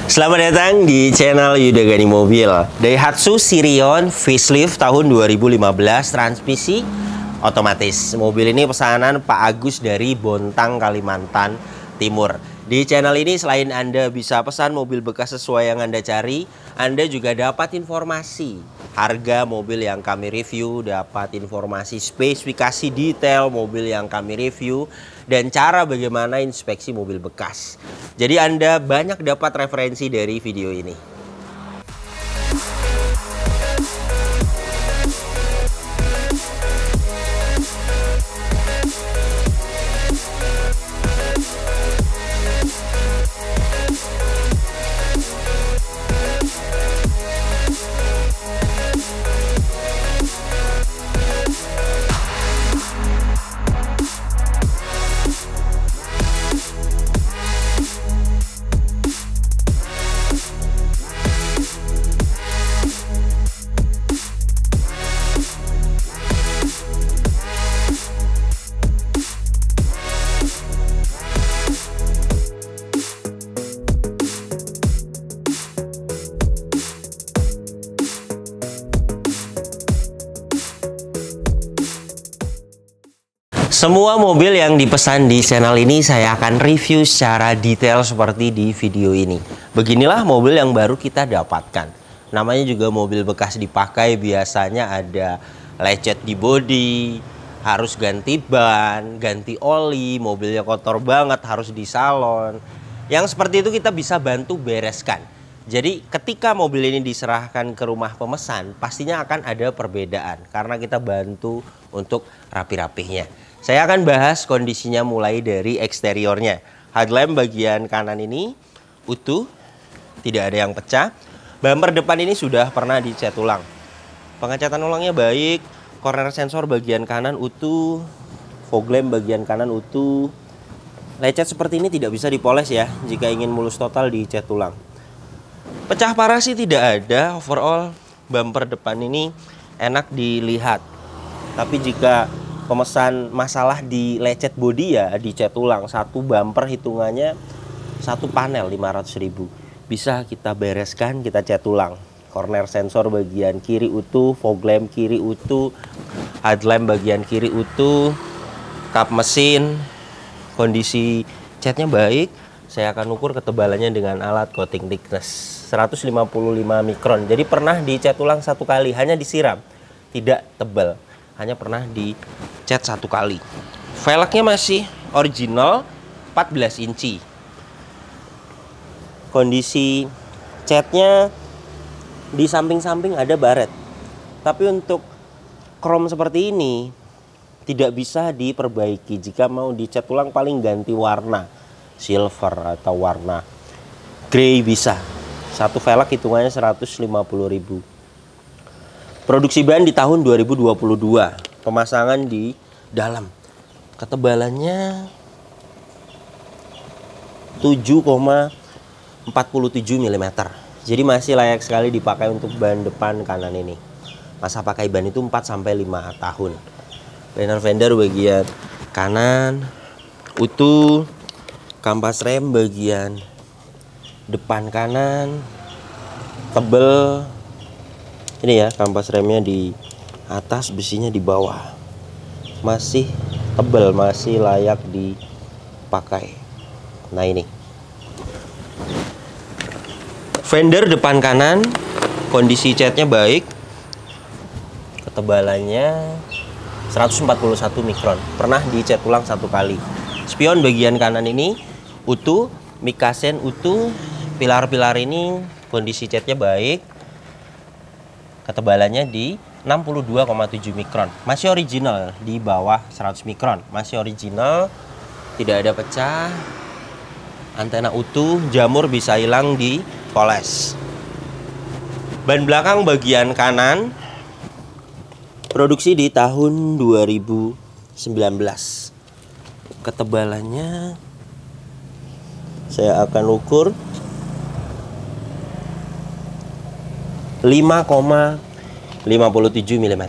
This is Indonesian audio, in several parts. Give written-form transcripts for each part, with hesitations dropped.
Selamat datang di channel Yuda Gani Mobil. Daihatsu Sirion facelift tahun 2015, transmisi otomatis. Mobil ini pesanan Pak Agus dari Bontang, Kalimantan Timur. Di channel ini selain Anda bisa pesan mobil bekas sesuai yang Anda cari, Anda juga dapat informasi harga mobil yang kami review, dapat informasi spesifikasi detail mobil yang kami review, dan cara bagaimana inspeksi mobil bekas. Jadi Anda banyak dapat referensi dari video ini. Semua mobil yang dipesan di channel ini saya akan review secara detail seperti di video ini. Beginilah mobil yang baru kita dapatkan. Namanya juga mobil bekas dipakai, biasanya ada lecet di bodi, harus ganti ban, ganti oli, mobilnya kotor banget, harus di salon. Yang seperti itu kita bisa bantu bereskan. Jadi ketika mobil ini diserahkan ke rumah pemesan, pastinya akan ada perbedaan karena kita bantu untuk rapi-rapihnya. Saya akan bahas kondisinya mulai dari eksteriornya. Headlamp bagian kanan ini utuh, tidak ada yang pecah. Bumper depan ini sudah pernah dicat ulang. Pengecatan ulangnya baik, corner sensor bagian kanan utuh, fog lamp bagian kanan utuh. Lecet seperti ini tidak bisa dipoles ya, jika ingin mulus total dicat ulang. Pecah parah sih tidak ada, overall bumper depan ini enak dilihat. Tapi jika pemesan masalah di lecet bodi ya dicat ulang, satu bumper hitungannya satu panel 500.000, bisa kita bereskan, kita cat ulang. Corner sensor bagian kiri utuh, fog lamp kiri utuh, headlamp bagian kiri utuh, kap mesin kondisi catnya baik. Saya akan ukur ketebalannya dengan alat coating thickness 155 mikron. Jadi pernah dicat ulang satu kali, hanya disiram, tidak tebal, hanya pernah dicat satu kali. Velgnya masih original 14 inci. Kondisi catnya di samping-samping ada baret. Tapi untuk chrome seperti ini tidak bisa diperbaiki. Jika mau dicat ulang paling ganti warna, silver atau warna grey bisa. Satu velg hitungannya 150.000. Produksi ban di tahun 2022. Pemasangan di dalam. Ketebalannya 7,47 mm. Jadi masih layak sekali dipakai untuk ban depan kanan ini. Masa pakai ban itu 4-5 tahun. Liner fender bagian kanan utuh. Kampas rem bagian depan kanan tebel. Ini ya, kampas remnya di atas, besinya di bawah. Masih tebal, masih layak dipakai. Nah ini. Fender depan kanan, kondisi catnya baik. Ketebalannya 141 mikron. Pernah dicat ulang satu kali. Spion bagian kanan ini utuh, mikasen utuh. Pilar-pilar ini kondisi catnya baik. Ketebalannya di 62,7 mikron. Masih original, di bawah 100 mikron. Masih original, tidak ada pecah. Antena utuh, jamur bisa hilang di poles. Ban belakang bagian kanan produksi di tahun 2019. Ketebalannya saya akan ukur 5,57 mm.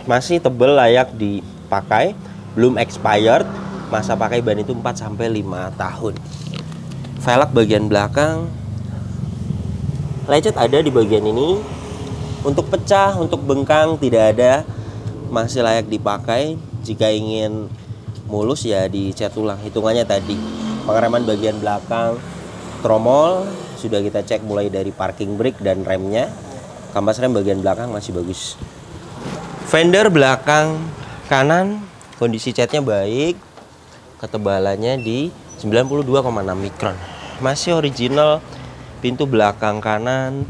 Masih tebal, layak dipakai, belum expired. Masa pakai ban itu 4-5 tahun. Velg bagian belakang Lecet ada di bagian ini. Untuk pecah, untuk bengkang tidak ada, masih layak dipakai. Jika ingin mulus ya dicat ulang. Hitungannya tadi, pengereman bagian belakang tromol sudah kita cek mulai dari parking brake dan remnya. Kampas rem bagian belakang masih bagus. Fender belakang kanan kondisi catnya baik. Ketebalannya di 92,6 mikron. Masih original. Pintu belakang kanan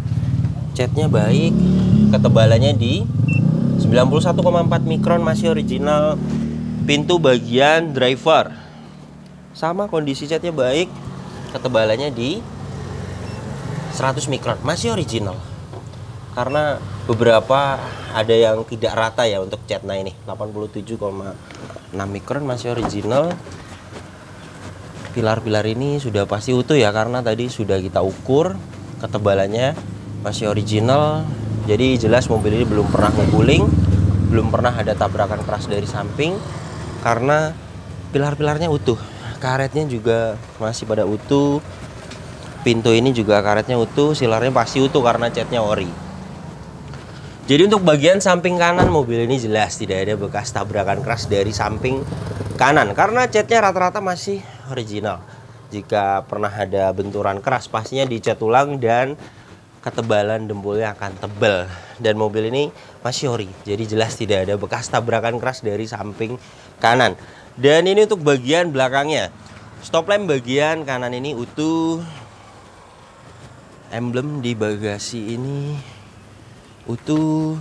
catnya baik. Ketebalannya di 91,4 mikron, masih original. Pintu bagian driver sama, kondisi catnya baik. Ketebalannya di 100 mikron, masih original. Karena beberapa ada yang tidak rata ya untuk cat. Nah ini 87,6 mikron, masih original. Pilar-pilar ini sudah pasti utuh ya, karena tadi sudah kita ukur. Ketebalannya masih original. Jadi jelas mobil ini belum pernah ngeguling, belum pernah ada tabrakan keras dari samping, karena pilar-pilarnya utuh. Karetnya juga masih pada utuh. Pintu ini juga karetnya utuh, silarnya pasti utuh karena catnya ori. Jadi untuk bagian samping kanan mobil ini jelas tidak ada bekas tabrakan keras dari samping kanan, karena catnya rata-rata masih original. Jika pernah ada benturan keras pastinya dicat ulang dan ketebalan dempulnya akan tebal. Dan mobil ini masih ori, jadi jelas tidak ada bekas tabrakan keras dari samping kanan. Dan ini untuk bagian belakangnya, stop lamp bagian kanan ini utuh. Emblem di bagasi ini utuh.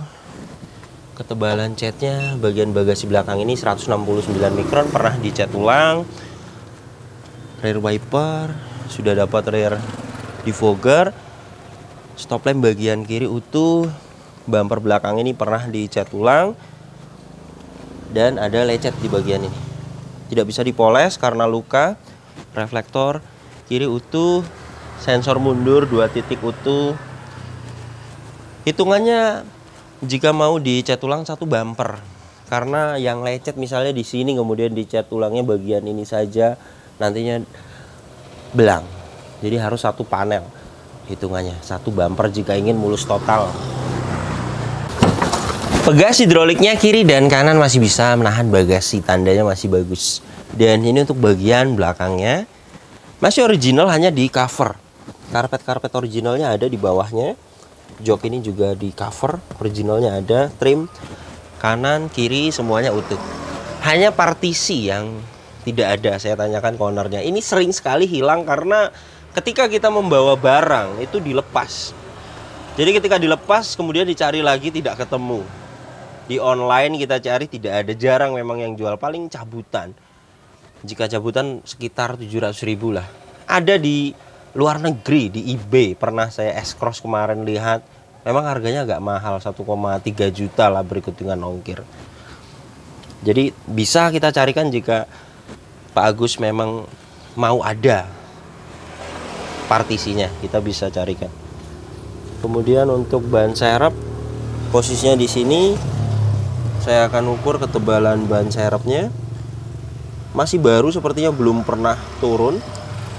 Ketebalan catnya bagian bagasi belakang ini 169 mikron, pernah dicat ulang. Rear wiper sudah dapat rear defogger. Stop lamp bagian kiri utuh. Bumper belakang ini pernah dicat ulang. Dan ada lecet di bagian ini, tidak bisa dipoles karena luka. Reflektor kiri utuh. Sensor mundur 2 titik utuh. Hitungannya jika mau dicat ulang 1 bumper, karena yang lecet misalnya di sini kemudian dicat ulangnya bagian ini saja, nantinya belang. Jadi harus 1 panel. Hitungannya 1 bumper jika ingin mulus total. Pegas hidroliknya kiri dan kanan masih bisa menahan bagasi, tandanya masih bagus. Dan ini untuk bagian belakangnya masih original, hanya di cover. Karpet originalnya ada di bawahnya. Jok ini juga di cover, originalnya ada. Trim kanan kiri semuanya utuh. Hanya partisi yang tidak ada. Saya tanyakan ke ownernya, ini sering sekali hilang karena ketika kita membawa barang itu dilepas. Jadi ketika dilepas kemudian dicari lagi tidak ketemu. Di online kita cari tidak ada, jarang memang yang jual, paling cabutan. Jika cabutan sekitar 700.000 lah. Ada di luar negeri, di eBay. Pernah saya S-Cross kemarin lihat. Memang harganya agak mahal, 1,3 juta lah berikut dengan ongkir. Jadi bisa kita carikan jika Pak Agus memang mau ada partisinya, kita bisa carikan. Kemudian untuk ban serep, posisinya di sini. Saya akan ukur ketebalan ban serepnya. Masih baru, sepertinya belum pernah turun.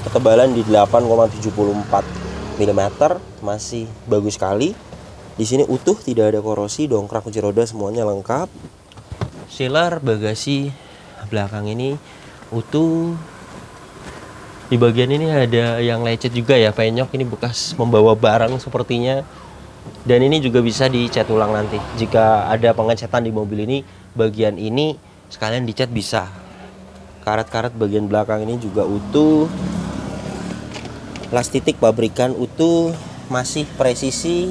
Ketebalan di 8,74 mm, masih bagus sekali. Di sini utuh, tidak ada korosi, dongkrak kunci roda semuanya lengkap. Sealer bagasi belakang ini utuh. Di bagian ini ada yang lecet juga ya, penyok ini bekas membawa barang sepertinya. Dan ini juga bisa dicat ulang nanti. Jika ada pengecetan di mobil ini, bagian ini sekalian dicat bisa. Karet-karet bagian belakang ini juga utuh. Las titik pabrikan utuh, masih presisi.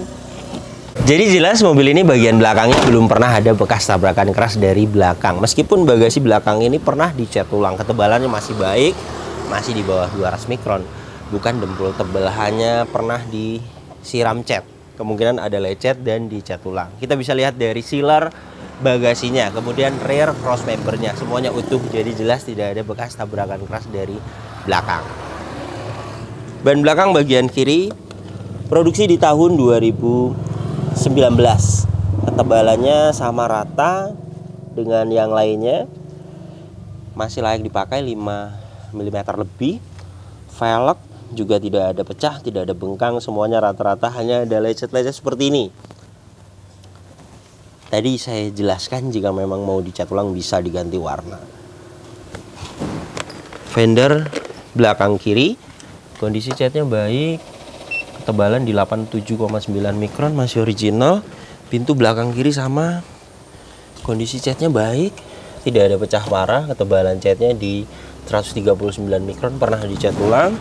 Jadi jelas mobil ini bagian belakangnya belum pernah ada bekas tabrakan keras dari belakang. Meskipun bagasi belakang ini pernah dicat ulang, ketebalannya masih baik, masih di bawah 200 mikron. Bukan dempul tebal, hanya pernah disiram cat. Kemungkinan ada lecet dan dicat ulang. Kita bisa lihat dari sealer bagasinya, kemudian rear cross membernya semuanya utuh. Jadi jelas tidak ada bekas tabrakan keras dari belakang. Ban belakang bagian kiri produksi di tahun 2019. Ketebalannya sama rata dengan yang lainnya. Masih layak dipakai, 5 mm lebih. Velg juga tidak ada pecah, tidak ada bengkang, semuanya rata-rata, hanya ada lecet-lecet seperti ini. Tadi saya jelaskan jika memang mau dicat ulang bisa diganti warna. Fender belakang kiri, kondisi catnya baik, ketebalan di 87,9 mikron, masih original. Pintu belakang kiri sama, kondisi catnya baik, tidak ada pecah parah, ketebalan catnya di 139 mikron, pernah dicat ulang.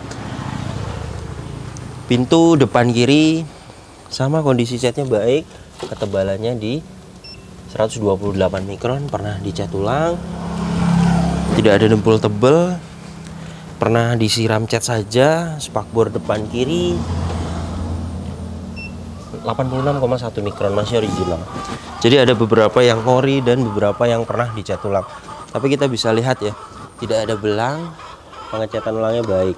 Pintu depan kiri sama, kondisi catnya baik, ketebalannya di 128 mikron, pernah dicat ulang. Tidak ada dempul tebel, pernah disiram cat saja. Spakbor depan kiri 86,1 mikron, masih original. Jadi ada beberapa yang ori dan beberapa yang pernah dicat ulang. Tapi kita bisa lihat ya, tidak ada belang, pengecatan ulangnya baik.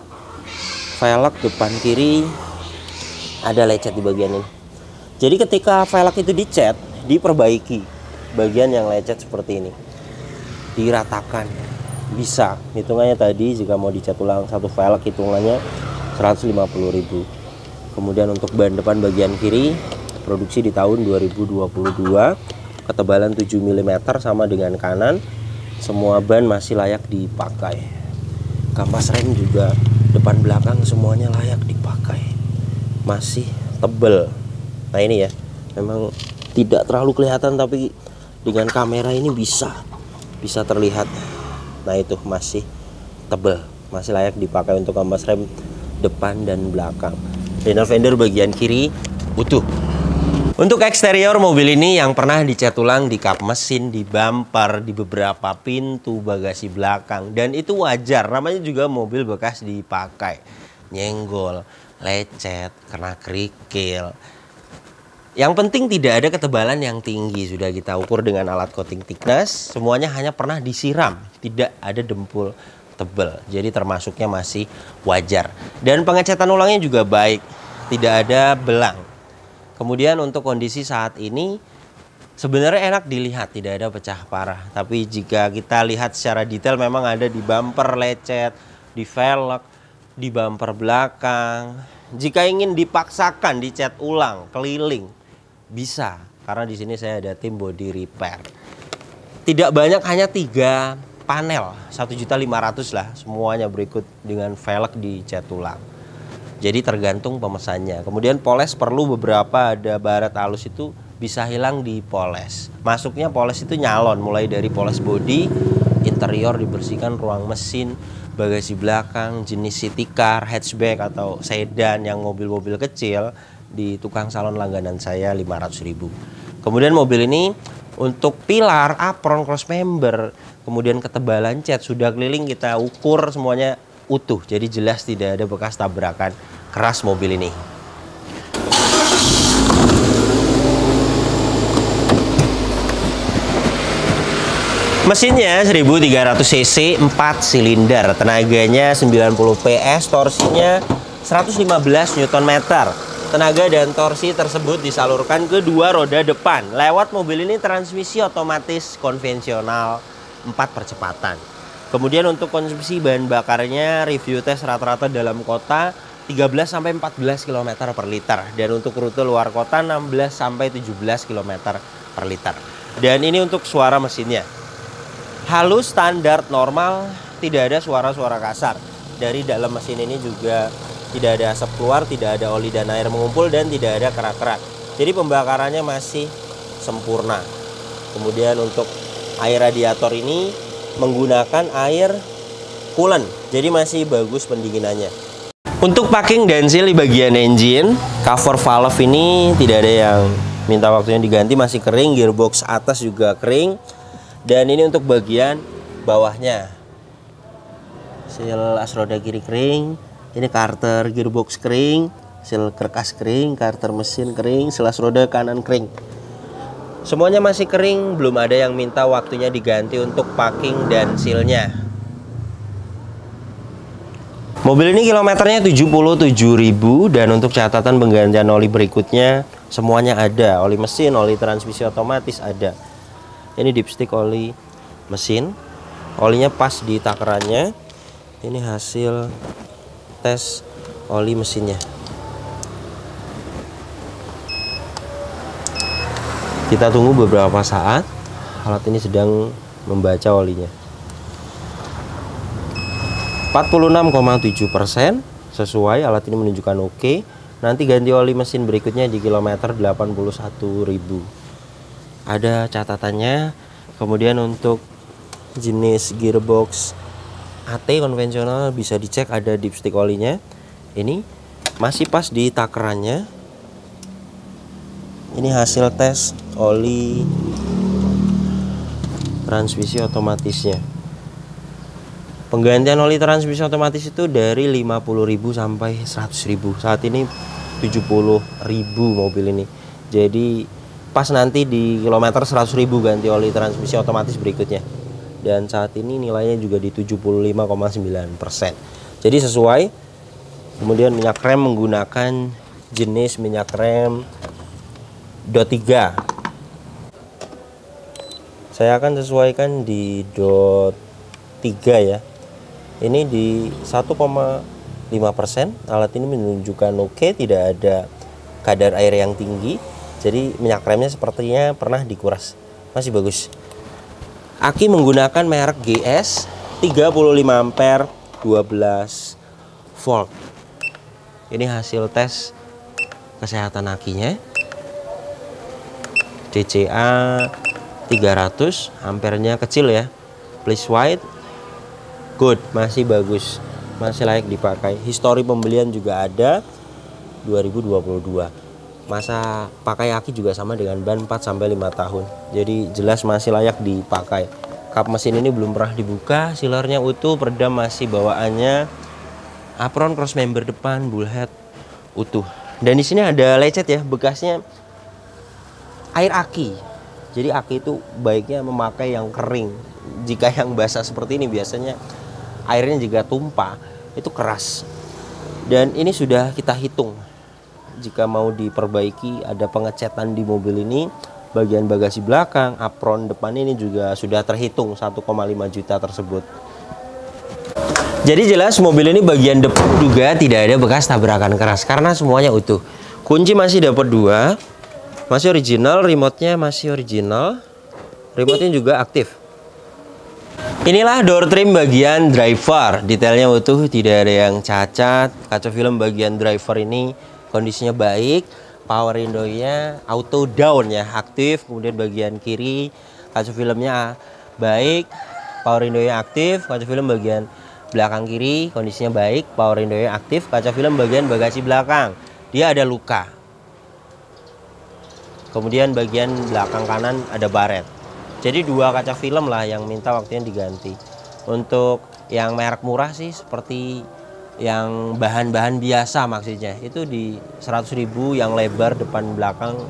Velg depan kiri ada lecet di bagian ini. Jadi ketika velg itu dicat, diperbaiki bagian yang lecet seperti ini, diratakan. Bisa hitungannya tadi jika mau dicat ulang satu velg hitungannya 150.000. Kemudian untuk ban depan bagian kiri produksi di tahun 2022, ketebalan 7 mm sama dengan kanan. Semua ban masih layak dipakai. Kampas rem juga depan belakang semuanya layak dipakai, masih tebel. Nah ini ya, memang tidak terlalu kelihatan tapi dengan kamera ini bisa terlihat. Nah itu masih tebel, masih layak dipakai untuk kampas rem depan dan belakang. Liner fender bagian kiri utuh. Untuk eksterior mobil ini yang pernah dicat ulang di kap mesin, di bumper, di beberapa pintu bagasi belakang, dan itu wajar, namanya juga mobil bekas dipakai. Nyenggol, lecet, kena kerikil. Yang penting tidak ada ketebalan yang tinggi, sudah kita ukur dengan alat coating thickness. Semuanya hanya pernah disiram, tidak ada dempul tebal. Jadi termasuknya masih wajar. Dan pengecatan ulangnya juga baik, tidak ada belang. Kemudian untuk kondisi saat ini sebenarnya enak dilihat, tidak ada pecah parah. Tapi jika kita lihat secara detail memang ada di bumper lecet, di velg, di bumper belakang. Jika ingin dipaksakan dicat ulang keliling bisa, karena di sini saya ada tim body repair. Tidak banyak, hanya 3 panel, 1.500.000 lah, semuanya berikut dengan velg dicat ulang. Jadi tergantung pemesannya. Kemudian poles perlu beberapa, ada baret halus itu bisa hilang di poles. Masuknya poles itu nyalon, mulai dari poles body, interior dibersihkan, ruang mesin, bagasi belakang, jenis city car, hatchback atau sedan yang mobil-mobil kecil, di tukang salon langganan saya 500.000. Kemudian mobil ini untuk pilar, apron, cross member, kemudian ketebalan cat sudah keliling kita ukur semuanya utuh. Jadi jelas tidak ada bekas tabrakan keras mobil ini. Mesinnya 1300 cc, 4 silinder, tenaganya 90 PS, torsinya 115 Nm. Tenaga dan torsi tersebut disalurkan ke 2 roda depan. Lewat mobil ini transmisi otomatis konvensional 4 percepatan. Kemudian untuk konsumsi bahan bakarnya review tes rata-rata dalam kota 13-14 km per liter. Dan untuk rute luar kota 16-17 km per liter. Dan ini untuk suara mesinnya. Halus, standar, normal, tidak ada suara-suara kasar. Dari dalam mesin ini juga tidak ada asap keluar, tidak ada oli dan air mengumpul, dan tidak ada kerak-kerak. Jadi pembakarannya masih sempurna. Kemudian untuk air radiator ini menggunakan air coolant, jadi masih bagus pendinginannya. Untuk packing dan seal di bagian engine, cover valve ini tidak ada yang minta waktunya diganti, masih kering. Gearbox atas juga kering. Dan ini untuk bagian bawahnya, seal as roda kiri kering. Ini karter gearbox kering, seal kerkas kering, karter mesin kering, seal as roda kanan kering. Semuanya masih kering, belum ada yang minta waktunya diganti untuk packing dan sealnya. Mobil ini kilometernya 77.000, dan untuk catatan penggantian oli berikutnya semuanya ada. Oli mesin, oli transmisi otomatis ada. Ini dipstick oli mesin, olinya pas di takarannya. Ini hasil tes oli mesinnya. Kita tunggu beberapa saat. Alat ini sedang membaca olinya. 46,7% sesuai, alat ini menunjukkan oke. Nanti ganti oli mesin berikutnya di kilometer 81.000. Ada catatannya. Kemudian untuk jenis gearbox AT konvensional bisa dicek, ada dipstick olinya. Ini masih pas di takerannya. Ini hasil tes oli transmisi otomatisnya. Penggantian oli transmisi otomatis itu dari 50.000 sampai 100.000. Saat ini 70.000 mobil ini. Jadi pas nanti di kilometer 100.000 ganti oli transmisi otomatis berikutnya. Dan saat ini nilainya juga di 75,9%. Jadi sesuai. Kemudian minyak rem menggunakan jenis minyak rem DOT 3. Saya akan sesuaikan di DOT 3 ya. Ini di 1,5%. Alat ini menunjukkan oke, tidak ada kadar air yang tinggi. Jadi minyak remnya sepertinya pernah dikuras. Masih bagus. Aki menggunakan merek GS 35 ampere 12 volt. Ini hasil tes kesehatan akinya. DCA 300, ampernya kecil ya. Please white, good, masih bagus, masih layak dipakai. Histori pembelian juga ada 2022. Masa pakai aki juga sama dengan ban 4-5 tahun. Jadi jelas masih layak dipakai. Kap mesin ini belum pernah dibuka, sealernya utuh, peredam masih bawaannya. Apron cross member depan, bullhead utuh. Dan di sini ada lecet ya, bekasnya air aki. Jadi aki itu baiknya memakai yang kering. Jika yang basah seperti ini biasanya airnya juga tumpah, itu keras. Dan ini sudah kita hitung. Jika mau diperbaiki, ada pengecetan di mobil ini. Bagian bagasi belakang, apron depan ini juga sudah terhitung 1,5 juta tersebut. Jadi jelas mobil ini bagian depan juga tidak ada bekas tabrakan keras karena semuanya utuh. Kunci masih dapat 2. Masih original, remote-nya masih original. Remote-nya juga aktif. Inilah door trim bagian driver. Detailnya utuh, tidak ada yang cacat. Kaca film bagian driver ini kondisinya baik. Power window-nya auto down ya, aktif. Kemudian bagian kiri kaca filmnya baik. Power window-nya aktif. Kaca film bagian belakang kiri kondisinya baik. Power window-nya aktif. Kaca film bagian bagasi belakang, dia ada luka. Kemudian bagian belakang kanan ada baret. Jadi 2 kaca film lah yang minta waktunya diganti. Untuk yang merek murah sih seperti yang bahan-bahan biasa maksudnya. Itu di 100.000 yang lebar depan belakang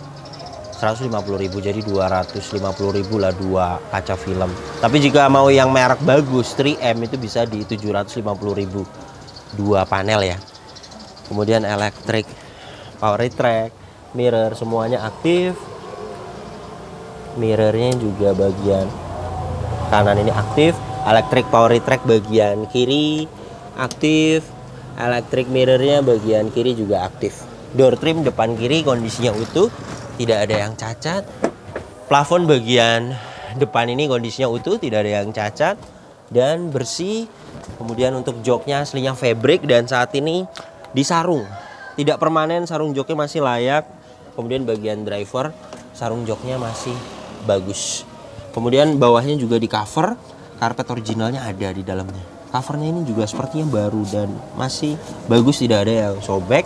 150.000. Jadi 250.000 lah 2 kaca film. Tapi jika mau yang merek bagus 3M itu bisa di 750.000. 2 panel ya. Kemudian elektrik power retract, mirror semuanya aktif. Mirrornya juga bagian kanan ini aktif. Electric power retract bagian kiri aktif. Electric mirrornya bagian kiri juga aktif. Door trim depan kiri kondisinya utuh, tidak ada yang cacat. Plafon bagian depan ini kondisinya utuh, tidak ada yang cacat dan bersih. Kemudian untuk joknya aslinya fabric dan saat ini disarung. Tidak permanen, sarung joknya masih layak. Kemudian bagian driver, sarung joknya masih bagus. Kemudian bawahnya juga di cover, karpet originalnya ada di dalamnya. Covernya ini juga sepertinya baru dan masih bagus, tidak ada yang sobek.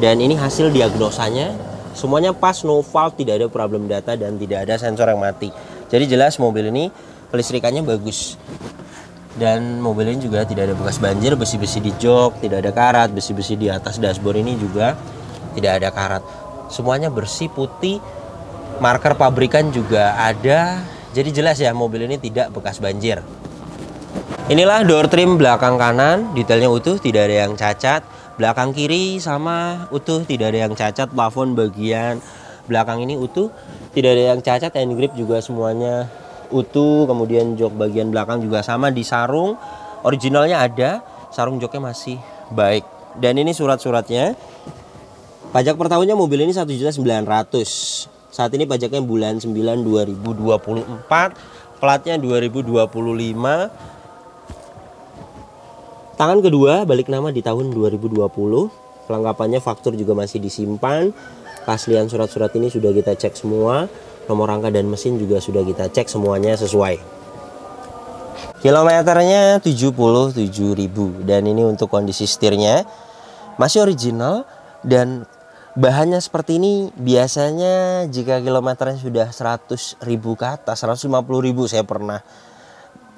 Dan ini hasil diagnosanya, semuanya pas, no fault, tidak ada problem data dan tidak ada sensor yang mati. Jadi jelas mobil ini kelistrikannya bagus. Dan mobil ini juga tidak ada bekas banjir, besi-besi di jok, tidak ada karat, besi-besi di atas dashboard ini juga tidak ada karat. Semuanya bersih, putih, marker pabrikan juga ada. Jadi jelas ya mobil ini tidak bekas banjir. Inilah door trim belakang kanan, detailnya utuh, tidak ada yang cacat. Belakang kiri sama utuh, tidak ada yang cacat. Plafon bagian belakang ini utuh, tidak ada yang cacat. Hand grip juga semuanya utuh. Kemudian jok bagian belakang juga sama, disarung. Originalnya ada, sarung joknya masih baik. Dan ini surat-suratnya. Pajak per tahunnya mobil ini 1.900.000. Saat ini pajaknya bulan 9 2024, platnya 2025. Tangan kedua balik nama di tahun 2020. Kelengkapannya faktur juga masih disimpan. Keaslian surat-surat ini sudah kita cek semua. Nomor rangka dan mesin juga sudah kita cek semuanya sesuai. Kilometernya 77.000 dan ini untuk kondisi setirnya masih original dan bahannya seperti ini. Biasanya jika kilometernya sudah 100.000 ke atas, 150.000, saya pernah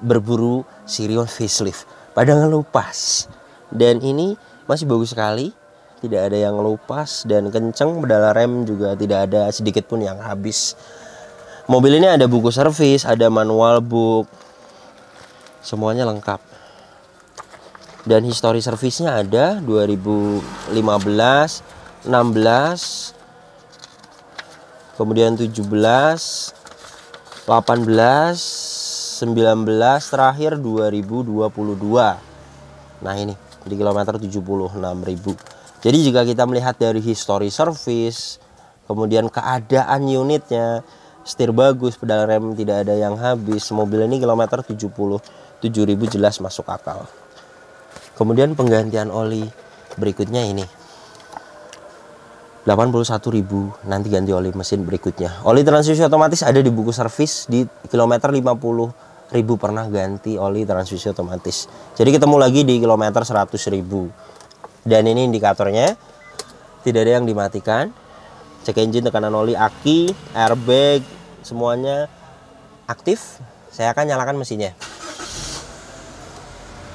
berburu Sirion facelift pada ngelupas. Dan ini masih bagus sekali, tidak ada yang ngelupas dan kenceng. Pedal rem juga tidak ada sedikit pun yang habis. Mobil ini ada buku servis, ada manual book, semuanya lengkap. Dan histori servisnya ada 2015, 16, kemudian 17, 18, 19, terakhir 2022. Nah ini di kilometer 76.000. Jadi jika kita melihat dari histori servis, kemudian keadaan unitnya, setir bagus, pedal rem tidak ada yang habis, mobil ini kilometer 77.000 jelas masuk akal. Kemudian penggantian oli berikutnya ini 81.000, nanti ganti oli mesin berikutnya. Oli transmisi otomatis ada di buku servis di kilometer 50.000 pernah ganti oli transmisi otomatis. Jadi ketemu lagi di kilometer 100.000. Dan ini indikatornya tidak ada yang dimatikan. Cek engine, tekanan oli, aki, airbag, semuanya aktif. Saya akan nyalakan mesinnya.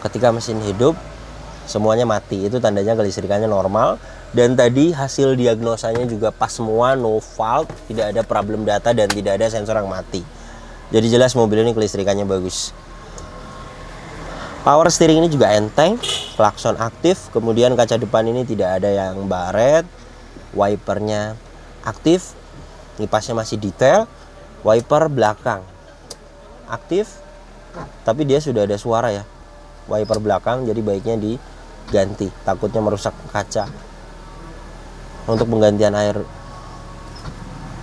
Ketika mesin hidup, semuanya mati. Itu tandanya kelistrikannya normal. Dan tadi hasil diagnosanya juga pas semua, no fault, tidak ada problem data dan tidak ada sensor yang mati. Jadi jelas mobil ini kelistrikannya bagus. Power steering ini juga enteng, klakson aktif. Kemudian kaca depan ini tidak ada yang baret. Wipernya aktif, kipasnya masih detail. Wiper belakang aktif, tapi dia sudah ada suara ya. Wiper belakang, jadi baiknya diganti, takutnya merusak kaca. Untuk penggantian air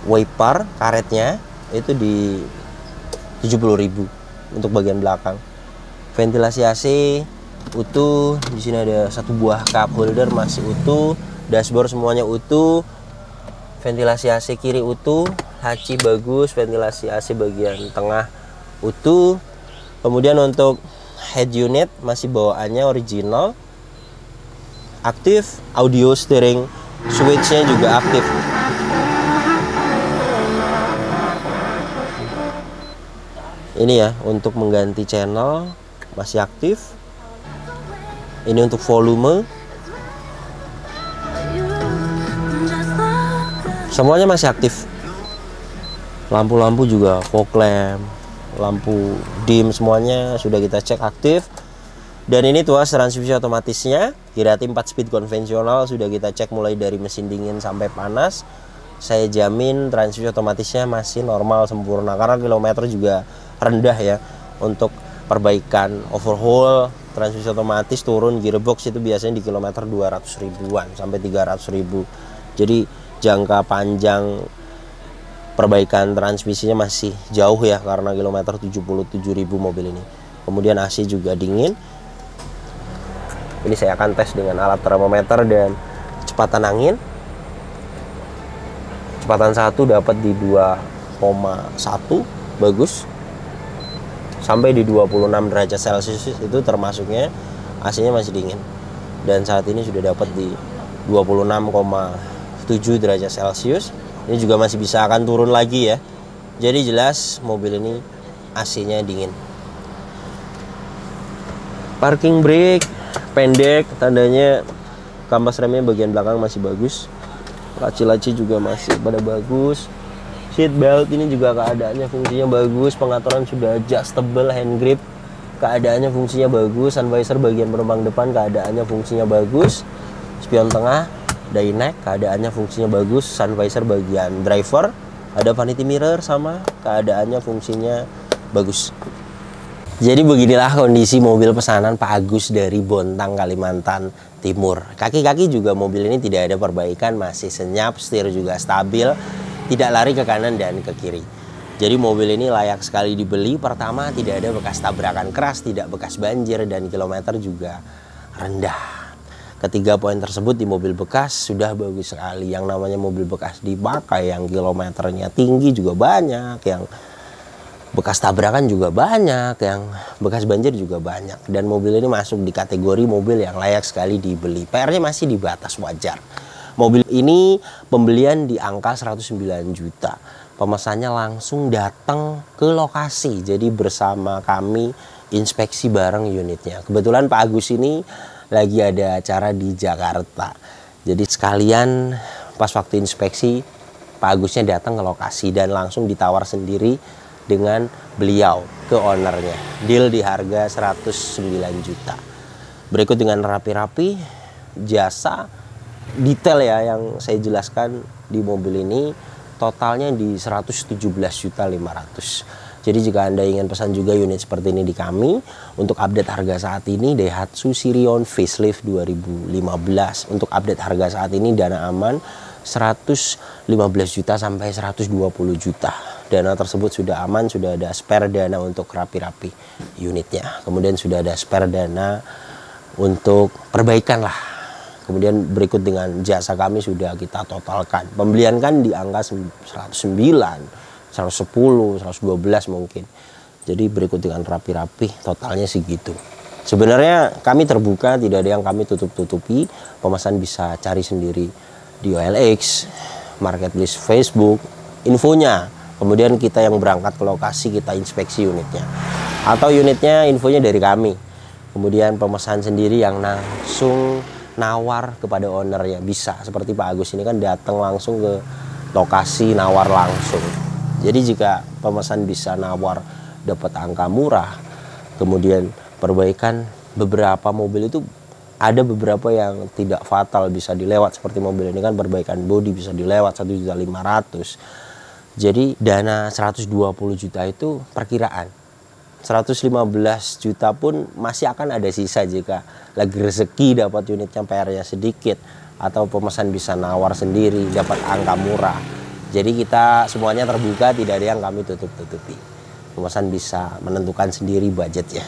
wiper karetnya itu di 70.000 untuk bagian belakang. Ventilasi AC utuh, di sini ada satu buah cup holder masih utuh, dashboard semuanya utuh. Ventilasi AC kiri utuh, laci bagus, ventilasi AC bagian tengah utuh. Kemudian untuk head unit masih bawaannya original, aktif. Audio steering switchnya juga aktif. Ini ya untuk mengganti channel masih aktif. Ini untuk volume, semuanya masih aktif. Lampu-lampu juga fog lamp, lampu dim, semuanya sudah kita cek aktif. Dan ini tuas transmisi otomatisnya, Kirati 4 speed konvensional sudah kita cek mulai dari mesin dingin sampai panas. Saya jamin transmisi otomatisnya masih normal sempurna karena kilometer juga rendah ya. Untuk perbaikan overhaul transmisi otomatis turun gearbox itu biasanya di kilometer 200.000-an sampai 300.000. Jadi jangka panjang perbaikan transmisinya masih jauh ya karena kilometer 77.000 mobil ini. Kemudian AC juga dingin. Ini saya akan tes dengan alat termometer dan kecepatan angin. Kecepatan 1 dapat di 2,1, bagus. Sampai di 26 derajat Celcius itu termasuknya AC-nya masih dingin. Dan saat ini sudah dapat di 26,7 derajat Celcius. Ini juga masih bisa akan turun lagi ya. Jadi jelas mobil ini AC-nya dingin. Parking brake pendek, tandanya kampas remnya bagian belakang masih bagus. Laci-laci juga masih pada bagus. Seat belt ini juga keadaannya fungsinya bagus. Pengaturan sudah adjustable hand grip, keadaannya fungsinya bagus. Sun visor bagian penumpang depan keadaannya fungsinya bagus. Spion tengah, Dayneck keadaannya fungsinya bagus. Sun visor bagian driver, ada vanity mirror sama keadaannya fungsinya bagus. Jadi beginilah kondisi mobil pesanan Pak Agus dari Bontang, Kalimantan timur. Kaki-kaki juga mobil ini tidak ada perbaikan, masih senyap, setir juga stabil, tidak lari ke kanan dan ke kiri. Jadi mobil ini layak sekali dibeli. Pertama, tidak ada bekas tabrakan keras, tidak bekas banjir, dan kilometer juga rendah. Ketiga poin tersebut di mobil bekas sudah bagus sekali. Yang namanya mobil bekas dipakai, yang kilometernya tinggi juga banyak, yang bekas tabrakan juga banyak, yang bekas banjir juga banyak. Dan mobil ini masuk di kategori mobil yang layak sekali dibeli. PR-nya masih di batas wajar. Mobil ini pembelian di angka 109 juta. Pemesannya langsung datang ke lokasi. Jadi bersama kami inspeksi bareng unitnya. Kebetulan Pak Agus ini lagi ada acara di Jakarta. Jadi sekalian pas waktu inspeksi Pak Agusnya datang ke lokasi dan langsung ditawar sendiri dengan beliau ke ownernya. Deal di harga 109 juta. Berikut dengan rapi-rapi jasa detail ya yang saya jelaskan di mobil ini, totalnya di 117.500.000. Jadi jika Anda ingin pesan juga unit seperti ini di kami, untuk update harga saat ini Daihatsu Sirion facelift 2015. Untuk update harga saat ini dana aman 115 juta sampai 120 juta. Dana tersebut sudah aman, sudah ada spare dana untuk rapi-rapi unitnya. Kemudian sudah ada spare dana untuk perbaikan lah. Kemudian berikut dengan jasa kami sudah kita totalkan. Pembelian kan di angka 109, 110, 112 mungkin. Jadi berikut dengan rapi-rapi totalnya segitu. Sebenarnya kami terbuka, tidak ada yang kami tutup-tutupi. Pemesan bisa cari sendiri di OLX, marketplace Facebook, infonya. Kemudian kita yang berangkat ke lokasi, kita inspeksi unitnya. Atau unitnya infonya dari kami. Kemudian pemesan sendiri yang langsung nawar kepada ownernya. Bisa, seperti Pak Agus ini kan datang langsung ke lokasi, nawar langsung. Jadi jika pemesan bisa nawar dapat angka murah, kemudian perbaikan beberapa mobil itu ada beberapa yang tidak fatal bisa dilewat. Seperti mobil ini kan perbaikan bodi bisa dilewat 1.500.000. Jadi dana 120 juta itu perkiraan. 115 juta pun masih akan ada sisa jika lagi rezeki dapat unitnya PR-nya sedikit. Atau pemesan bisa nawar sendiri, dapat angka murah. Jadi kita semuanya terbuka, tidak ada yang kami tutup-tutupi. Pemesan bisa menentukan sendiri budgetnya.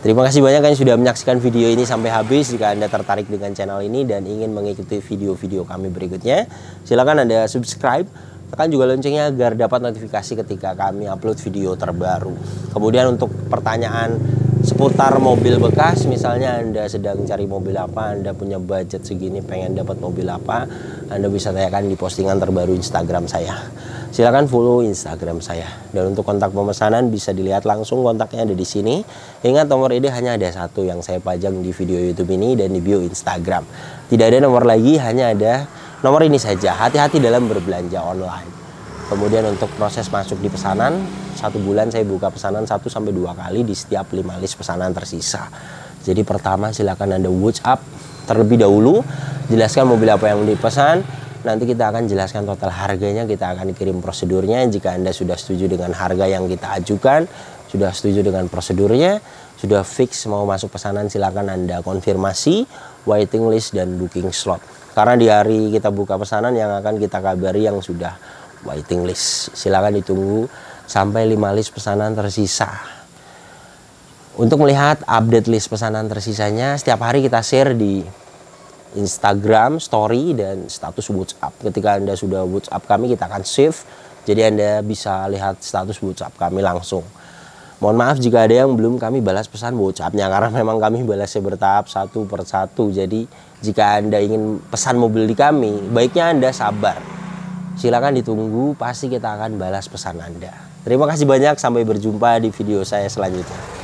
Terima kasih banyak yang sudah menyaksikan video ini sampai habis. Jika Anda tertarik dengan channel ini dan ingin mengikuti video-video kami berikutnya, silakan Anda subscribe. Tekan juga loncengnya agar dapat notifikasi ketika kami upload video terbaru. Kemudian untuk pertanyaan seputar mobil bekas, misalnya Anda sedang cari mobil apa, Anda punya budget segini pengen dapat mobil apa, Anda bisa tanyakan di postingan terbaru Instagram saya. Silakan follow Instagram saya. Dan untuk kontak pemesanan bisa dilihat langsung, kontaknya ada di sini. Ingat nomor ini hanya ada satu yang saya pajang di video YouTube ini dan di bio Instagram. Tidak ada nomor lagi, hanya ada nomor ini saja. Hati-hati dalam berbelanja online. Kemudian untuk proses masuk di pesanan, 1 bulan saya buka pesanan 1-2 kali di setiap 5 list pesanan tersisa. Jadi pertama silakan Anda WhatsApp terlebih dahulu, jelaskan mobil apa yang dipesan. Nanti kita akan jelaskan total harganya, kita akan kirim prosedurnya. Jika Anda sudah setuju dengan harga yang kita ajukan, sudah setuju dengan prosedurnya, sudah fix mau masuk pesanan, silakan Anda konfirmasi waiting list dan booking slot. Karena di hari kita buka pesanan yang akan kita kabari yang sudah waiting list. Silakan ditunggu sampai 5 list pesanan tersisa. Untuk melihat update list pesanan tersisanya, setiap hari kita share di Instagram, story, dan status WhatsApp. Ketika Anda sudah WhatsApp kami, kita akan save. Jadi Anda bisa lihat status WhatsApp kami langsung. Mohon maaf jika ada yang belum kami balas pesan WhatsApp-nya, karena memang kami balasnya bertahap satu per satu. Jadi jika Anda ingin pesan mobil di kami, baiknya Anda sabar. Silakan ditunggu, pasti kita akan balas pesan Anda. Terima kasih banyak, sampai berjumpa di video saya selanjutnya.